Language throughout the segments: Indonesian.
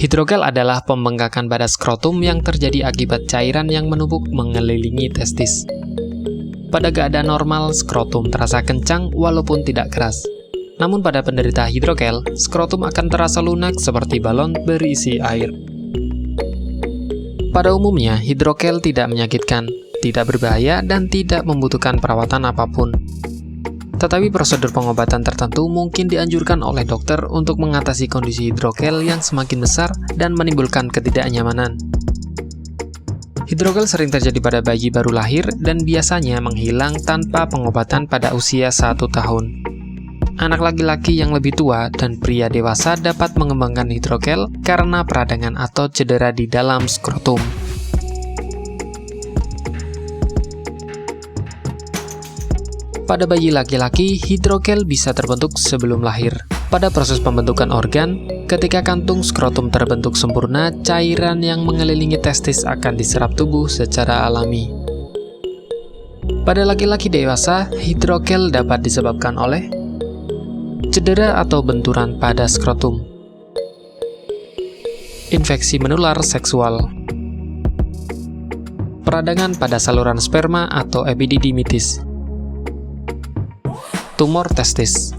Hidrogel adalah pembengkakan pada skrotum yang terjadi akibat cairan yang menumpuk mengelilingi testis. Pada keadaan normal, skrotum terasa kencang walaupun tidak keras. Namun pada penderita hidrogel, skrotum akan terasa lunak seperti balon berisi air. Pada umumnya, hidrogel tidak menyakitkan, tidak berbahaya, dan tidak membutuhkan perawatan apapun. Tetapi prosedur pengobatan tertentu mungkin dianjurkan oleh dokter untuk mengatasi kondisi hidrogel yang semakin besar dan menimbulkan ketidaknyamanan. Hidrogel sering terjadi pada bayi baru lahir dan biasanya menghilang tanpa pengobatan pada usia 1 tahun. Anak laki-laki yang lebih tua dan pria dewasa dapat mengembangkan hidrogel karena peradangan atau cedera di dalam skrotum. Pada bayi laki-laki, hidrogel bisa terbentuk sebelum lahir. Pada proses pembentukan organ, ketika kantung skrotum terbentuk sempurna, cairan yang mengelilingi testis akan diserap tubuh secara alami. Pada laki-laki dewasa, hidrogel dapat disebabkan oleh cedera atau benturan pada skrotum, infeksi menular seksual, peradangan pada saluran sperma atau epididymitis, tumor testis.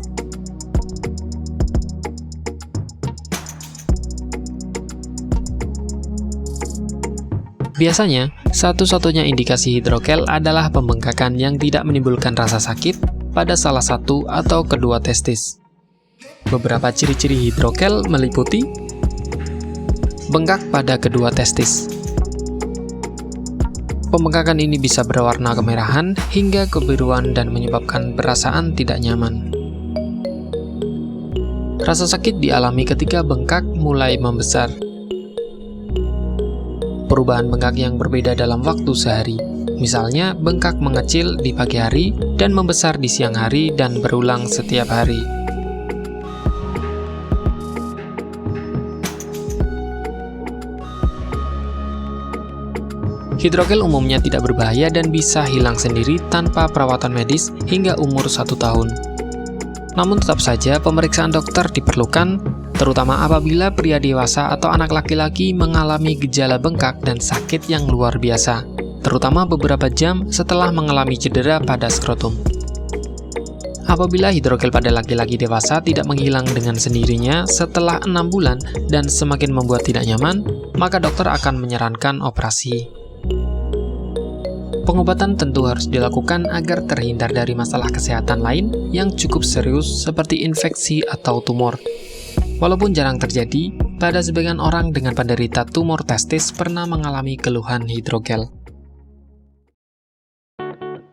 Biasanya, satu-satunya indikasi hidrogel adalah pembengkakan yang tidak menimbulkan rasa sakit pada salah satu atau kedua testis. Beberapa ciri-ciri hidrogel meliputi bengkak pada kedua testis. Pembengkakan ini bisa berwarna kemerahan hingga kebiruan dan menyebabkan perasaan tidak nyaman. Rasa sakit dialami ketika bengkak mulai membesar. Perubahan bengkak yang berbeda dalam waktu sehari. Misalnya, bengkak mengecil di pagi hari dan membesar di siang hari dan berulang setiap hari. Hidrogel umumnya tidak berbahaya dan bisa hilang sendiri tanpa perawatan medis hingga umur 1 tahun. Namun tetap saja pemeriksaan dokter diperlukan, terutama apabila pria dewasa atau anak laki-laki mengalami gejala bengkak dan sakit yang luar biasa, terutama beberapa jam setelah mengalami cedera pada skrotum. Apabila hidrogel pada laki-laki dewasa tidak menghilang dengan sendirinya setelah 6 bulan dan semakin membuat tidak nyaman, maka dokter akan menyarankan operasi. Pengobatan tentu harus dilakukan agar terhindar dari masalah kesehatan lain yang cukup serius seperti infeksi atau tumor. Walaupun jarang terjadi, pada sebagian orang dengan penderita tumor testis pernah mengalami keluhan hidrogel.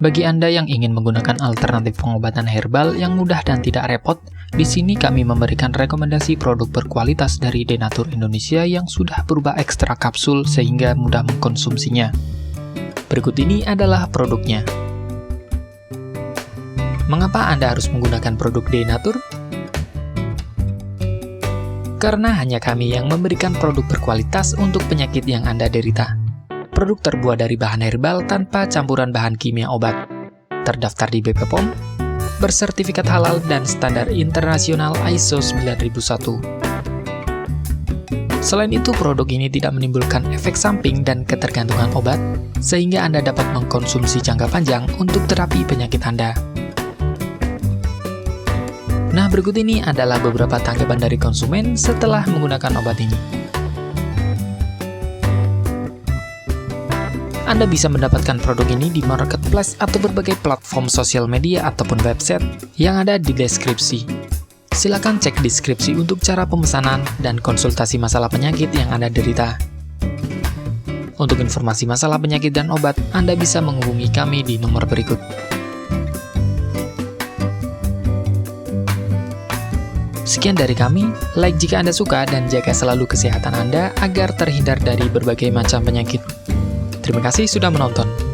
Bagi Anda yang ingin menggunakan alternatif pengobatan herbal yang mudah dan tidak repot, di sini kami memberikan rekomendasi produk berkualitas dari Denatur Indonesia yang sudah berubah ekstrak kapsul sehingga mudah mengkonsumsinya. Berikut ini adalah produknya. Mengapa Anda harus menggunakan produk Denatur? Karena hanya kami yang memberikan produk berkualitas untuk penyakit yang Anda derita. Produk terbuat dari bahan herbal tanpa campuran bahan kimia obat. Terdaftar di BP POM, bersertifikat halal dan standar internasional ISO 9001. Selain itu, produk ini tidak menimbulkan efek samping dan ketergantungan obat, sehingga Anda dapat mengkonsumsi jangka panjang untuk terapi penyakit Anda. Nah, berikut ini adalah beberapa tanggapan dari konsumen setelah menggunakan obat ini. Anda bisa mendapatkan produk ini di marketplace atau berbagai platform sosial media ataupun website yang ada di deskripsi. Silakan cek deskripsi untuk cara pemesanan dan konsultasi masalah penyakit yang Anda derita. Untuk informasi masalah penyakit dan obat, Anda bisa menghubungi kami di nomor berikut. Sekian dari kami, like jika Anda suka dan jaga selalu kesehatan Anda agar terhindar dari berbagai macam penyakit. Terima kasih sudah menonton.